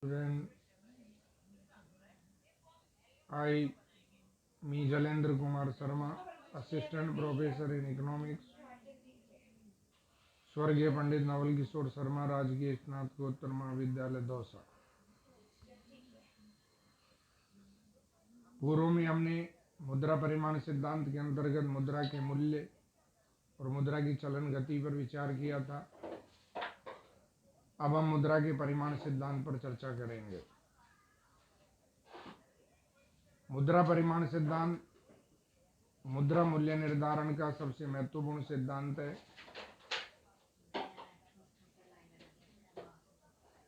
Then I, me Jalendra Kumar Sharma, Assistant Professor in Economics, स्वर्गीय पंडित नवल किशोर शर्मा, राजकीय स्नातकोत्तर महाविद्यालय दौसा। पूर्व में हमने मुद्रा परिमाण सिद्धांत के अंतर्गत मुद्रा के मूल्य और मुद्रा की चलन गति पर विचार किया था। अब हम मुद्रा के परिमाण सिद्धांत पर चर्चा करेंगे। मुद्रा परिमाण सिद्धांत मुद्रा मूल्य निर्धारण का सबसे महत्वपूर्ण सिद्धांत है,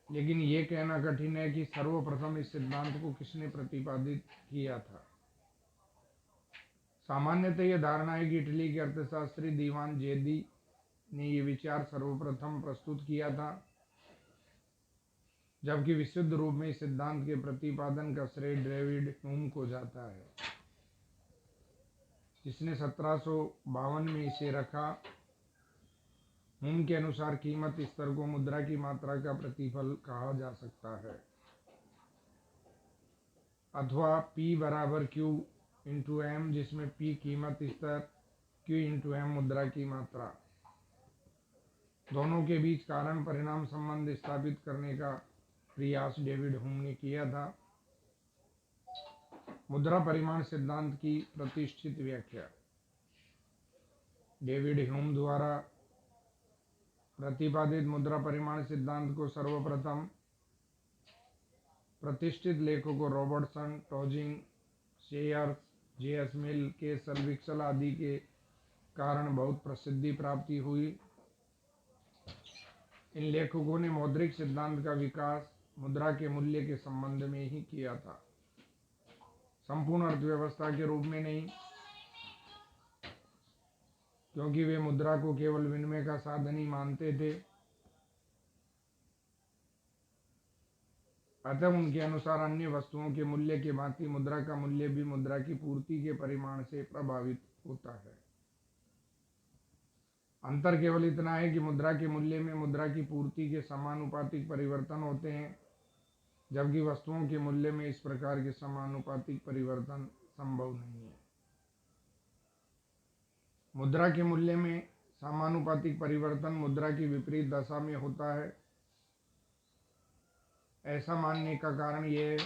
लेकिन ये कहना कठिन है कि सर्वप्रथम इस सिद्धांत को किसने प्रतिपादित किया था। सामान्यतः यह धारणा है कि इटली के अर्थशास्त्री दीवान जेदी ने यह विचार सर्वप्रथम प्रस्तुत किया था, जबकि विशुद्ध रूप में इस सिद्धांत के प्रतिपादन का श्रेय डेविड ह्यूम को जाता है, जिसने 1752 में इसे रखा। ह्यूम के अनुसार कीमत स्तर को मुद्रा की मात्रा का प्रतिफल कहा जा सकता है, अथवा P बराबर Q इंटू M, जिसमें P कीमत स्तर, Q इंटू M मुद्रा की मात्रा। दोनों के बीच कारण परिणाम संबंध स्थापित करने का प्रयास डेविड ह्यूम ने किया था। मुद्रा परिमाण सिद्धांत की प्रतिष्ठित व्याख्या। डेविड ह्यूम द्वारा प्रतिपादित मुद्रा परिमाण सिद्धांत को सर्वप्रथम प्रतिष्ठित लेखकों रॉबर्टसन, टॉजिंग, शेयर्स, J.S. मिल, केसल, विक्सल आदि के कारण बहुत प्रसिद्धि प्राप्ति हुई। इन लेखकों ने मौद्रिक सिद्धांत का विकास मुद्रा के मूल्य के संबंध में ही किया था, संपूर्ण अर्थव्यवस्था के रूप में नहीं, क्योंकि वे मुद्रा को केवल विनिमय का साधन ही मानते थे। अतः उनके अनुसार अन्य वस्तुओं के मूल्य के भांति मुद्रा का मूल्य भी मुद्रा की पूर्ति के परिमाण से प्रभावित होता है। अंतर केवल इतना है कि मुद्रा के मूल्य में मुद्रा की पूर्ति के समानुपातिक परिवर्तन होते हैं, जबकि वस्तुओं के मूल्य में इस प्रकार के समानुपातिक परिवर्तन संभव नहीं है। मुद्रा के मूल्य में समानुपातिक परिवर्तन मुद्रा की विपरीत दशा में होता है। ऐसा मानने का कारण यह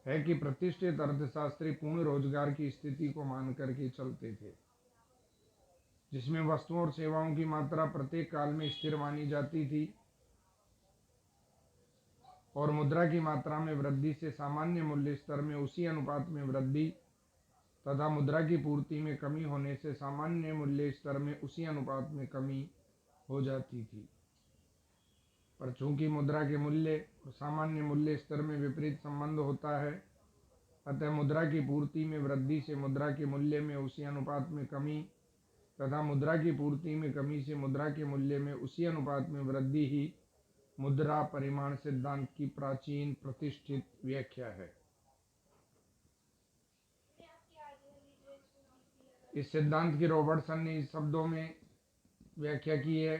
है कि प्रतिष्ठित अर्थशास्त्री पूर्ण रोजगार की स्थिति को मान करके चलते थे, जिसमें वस्तुओं और सेवाओं की मात्रा प्रत्येक काल में स्थिर मानी जाती थी और मुद्रा की मात्रा में वृद्धि से सामान्य मूल्य स्तर में उसी अनुपात में वृद्धि तथा मुद्रा की पूर्ति में कमी होने से सामान्य मूल्य स्तर में उसी अनुपात में कमी हो जाती थी। पर चूंकि मुद्रा के मूल्य और सामान्य मूल्य स्तर में विपरीत संबंध होता है, अतः मुद्रा की पूर्ति में वृद्धि से मुद्रा के मूल्य में उसी अनुपात में कमी तथा मुद्रा की पूर्ति में कमी से मुद्रा के मूल्य में उसी अनुपात में वृद्धि ही मुद्रा परिमाण सिद्धांत की प्राचीन प्रतिष्ठित व्याख्या है। इस सिद्धांत की रॉबर्टसन ने इस शब्दों में व्याख्या की है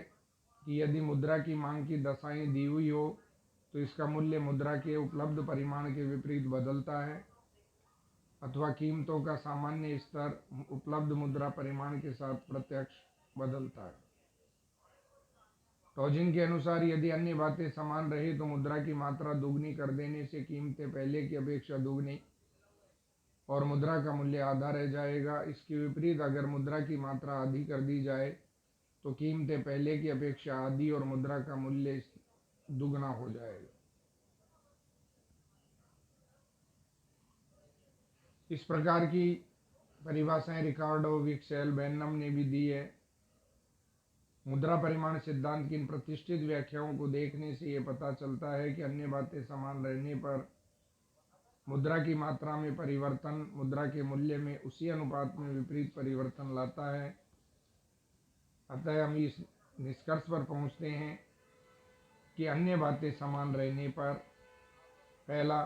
कि यदि मुद्रा की मांग की दशाएं दी हुई हो तो इसका मूल्य मुद्रा के उपलब्ध परिमाण के विपरीत बदलता है, अथवा कीमतों का सामान्य स्तर उपलब्ध मुद्रा परिमाण के साथ प्रत्यक्ष बदलता है। टॉजिन के अनुसार यदि अन्य बातें समान रहे तो मुद्रा की मात्रा दुगनी कर देने से कीमतें पहले की अपेक्षा दुगनी और मुद्रा का मूल्य आधा रह जाएगा। इसके विपरीत अगर मुद्रा की मात्रा आधी कर दी जाए तो कीमतें पहले की अपेक्षा आधी और मुद्रा का मूल्य दुगना हो जाएगा। इस प्रकार की परिभाषाएं रिकार्डो, विक्सेल, बेनम ने भी दी है। मुद्रा परिमाण सिद्धांत की इन प्रतिष्ठित व्याख्याओं को देखने से यह पता चलता है कि अन्य बातें समान रहने पर मुद्रा की मात्रा में परिवर्तन मुद्रा के मूल्य में उसी अनुपात में विपरीत परिवर्तन लाता है। अतः हम इस निष्कर्ष पर पहुंचते हैं कि अन्य बातें समान रहने पर पहला,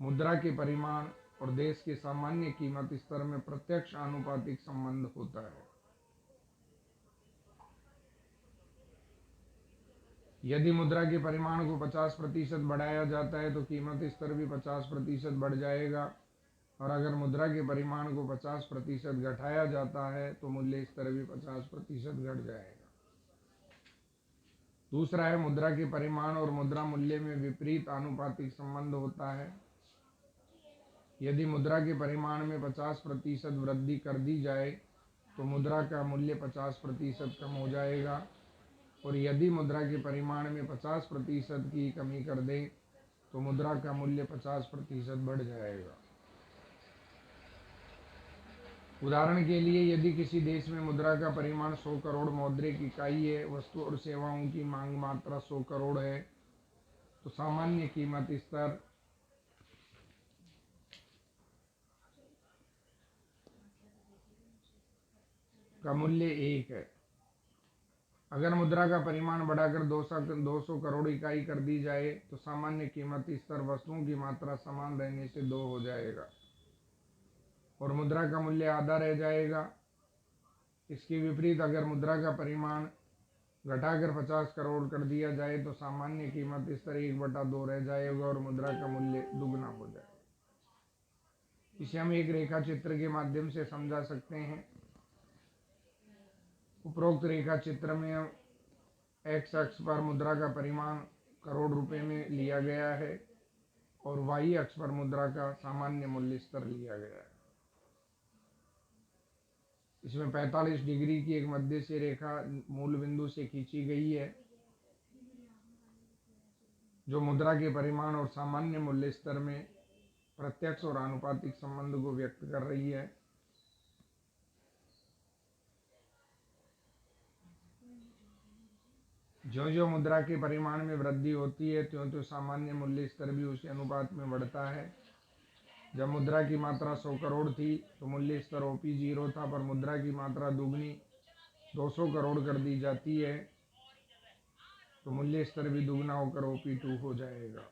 मुद्रा के परिमाण और देश के सामान्य कीमत स्तर में प्रत्यक्ष आनुपातिक संबंध होता है। यदि मुद्रा के परिमाण को 50% बढ़ाया जाता है तो कीमत स्तर भी 50% बढ़ जाएगा, और अगर मुद्रा के परिमाण को 50% घटाया जाता है तो मूल्य स्तर भी 50% घट जाएगा। दूसरा है, मुद्रा के परिमाण और मुद्रा मूल्य में विपरीत आनुपातिक संबंध होता है। यदि मुद्रा के परिमाण में 50% वृद्धि कर दी जाए तो मुद्रा का मूल्य 50% कम हो जाएगा, और यदि मुद्रा के परिमाण में 50% की कमी कर दें तो मुद्रा का मूल्य 50% बढ़ जाएगा। उदाहरण के लिए, यदि किसी देश में मुद्रा का परिमाण 100 करोड़ मौद्रिक इकाई है, वस्तु और सेवाओं की मांग मात्रा 100 करोड़ है, तो सामान्य कीमत स्तर का मूल्य 1 है। अगर मुद्रा का परिमाण बढ़ाकर 200 करोड़ इकाई कर दी जाए तो सामान्य कीमत स्तर वस्तुओं की मात्रा समान रहने से 2 हो जाएगा और मुद्रा का मूल्य आधा रह जाएगा। इसके विपरीत, अगर मुद्रा का परिमाण घटाकर 50 करोड़ कर दिया जाए तो सामान्य कीमत स्तर 1/2 रह जाएगा और मुद्रा का मूल्य दुगना हो जाएगा। इसे हम एक रेखा चित्र के माध्यम से समझा सकते हैं। उपरोक्त रेखा चित्र में एक्स अक्ष पर मुद्रा का परिमाण करोड़ रुपए में लिया गया है और वाई अक्ष पर मुद्रा का सामान्य मूल्य स्तर लिया गया है। इसमें 45 डिग्री की एक मध्य से रेखा मूल बिंदु से खींची गई है जो मुद्रा के परिमाण और सामान्य मूल्य स्तर में प्रत्यक्ष और आनुपातिक संबंध को व्यक्त कर रही है। ज्यों-ज्यों मुद्रा के परिमाण में वृद्धि होती है त्यों-त्यों सामान्य मूल्य स्तर भी उसी अनुपात में बढ़ता है। जब मुद्रा की मात्रा 100 करोड़ थी तो मूल्य स्तर OP 0 था, पर मुद्रा की मात्रा दुगनी 200 करोड़ कर दी जाती है तो मूल्य स्तर भी दुगना होकर OP 2 हो जाएगा।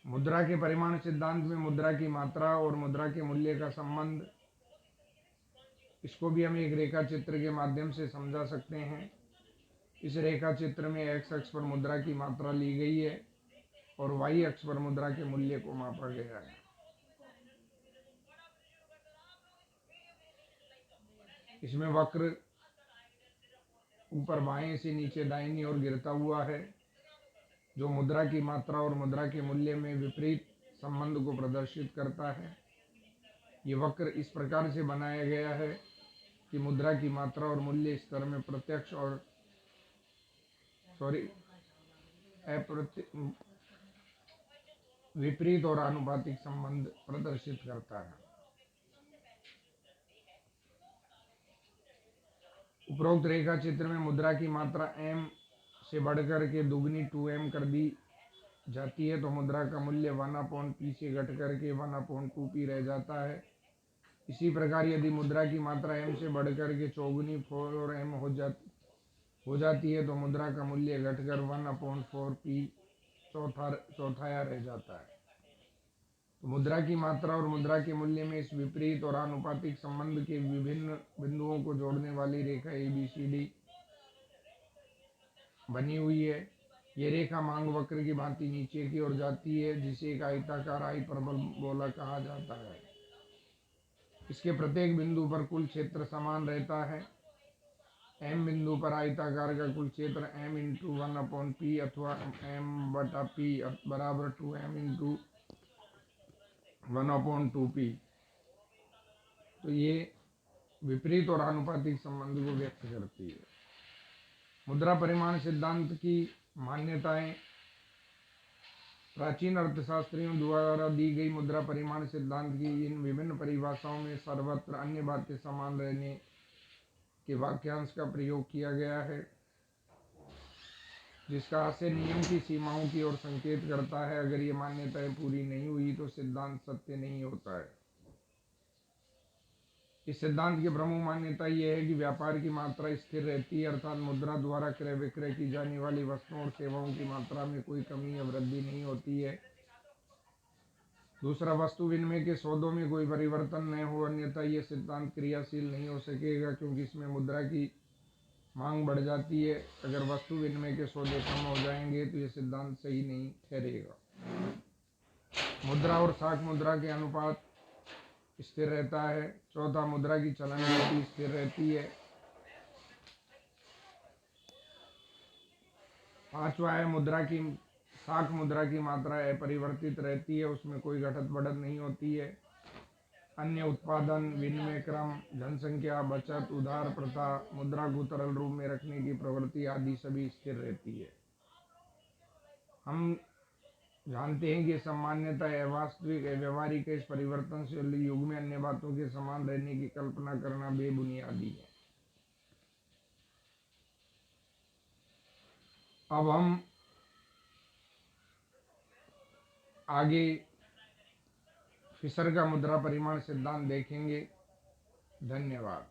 मुद्रा के परिमाण सिद्धांत में मुद्रा की मात्रा और मुद्रा के मूल्य का संबंध, इसको भी हम एक रेखा चित्र के माध्यम से समझा सकते हैं। इस रेखा चित्र में एक्स अक्ष पर मुद्रा की मात्रा ली गई है और वाई अक्ष पर मुद्रा के मूल्य को मापा गया है। इसमें वक्र ऊपर बाएं से नीचे दाहिनी ओर गिरता हुआ है जो मुद्रा की मात्रा और मुद्रा के मूल्य में विपरीत संबंध को प्रदर्शित करता है। ये वक्र इस प्रकार से बनाया गया है कि मुद्रा की मात्रा और मूल्य स्तर में प्रत्यक्ष और विपरीत और आनुपातिक संबंध प्रदर्शित करता है। उपरोक्त रेखा चित्र में मुद्रा की मात्रा m से बढ़कर के दुगनी 2m कर दी जाती है तो मुद्रा का मूल्य 1/p से घट करके 1/2p रह जाता है। इसी प्रकार यदि मुद्रा की मात्रा m से बढ़कर के चौगुनी 4m हो जाती है तो मुद्रा का मूल्य घटकर 1/4p चौथाया रह जाता है। तो मुद्रा की मात्रा और मुद्रा के मूल्य में इस विपरीत और आनुपातिक संबंध के विभिन्न बिंदुओं को जोड़ने वाली रेखा ABCD बनी हुई है। ये रेखा मांग वक्र की भांति नीचे की ओर जाती है जिसे एक आयताकार हाइपरबोला कहा जाता है। इसके प्रत्येक बिंदु पर कुल क्षेत्र समान रहता है। m बिंदु पर आयताकार का कुल क्षेत्र m × 1/p अथवा m/p बराबर 2m × 1/2p। तो ये विपरीत और आनुपातिक संबंध को व्यक्त करती है। मुद्रा परिमाण सिद्धांत की मान्यताएं प्राचीन अर्थशास्त्रियों द्वारा दी गई मुद्रा परिमाण सिद्धांत की इन विभिन्न परिभाषाओं में सर्वत्र अन्य बातें समान रहने के वाक्यांश का प्रयोग किया गया है, जिसका आशय नियम की सीमाओं की ओर संकेत करता है। अगर ये मान्यताएं पूरी नहीं हुई तो सिद्धांत सत्य नहीं होता है। इस सिद्धांत की प्रमुख मान्यता यह है कि व्यापार की मात्रा स्थिर रहती है, अर्थात मुद्रा द्वारा क्रय विक्रय की जाने वाली वस्तुओं और सेवाओं की मात्रा में कोई कमी या वृद्धि नहीं होती है। दूसरा, वस्तु विनिमय के सौदों में कोई परिवर्तन न हो, अन्यथा यह सिद्धांत क्रियाशील नहीं हो सकेगा क्योंकि इसमें मुद्रा की मांग बढ़ जाती है। अगर वस्तु विनिमय के सौदे कम हो जाएंगे तो ये सिद्धांत सही नहीं ठहरेगा। मुद्रा और साख मुद्रा के अनुपात स्थिर रहता है। चौथा, मुद्रा की चलन गति स्थिर रहती है। पांचवा है, साख मुद्रा की मात्रा अपरिवर्तित रहती है, उसमें कोई घटत बढ़त नहीं होती है। अन्य उत्पादन, विनिमय क्रम, जनसंख्या, बचत, उधार प्रथा, मुद्रा को तरल रूप में रखने की प्रवृत्ति आदि सभी स्थिर रहती है। हम जानते हैं कि सामान्यतः अवास्तविक व्यवहारिक इस परिवर्तनशील युग में अन्य बातों के समान रहने की कल्पना करना बेबुनियादी है। अब हम आगे फिशर का मुद्रा परिमाण सिद्धांत देखेंगे। धन्यवाद।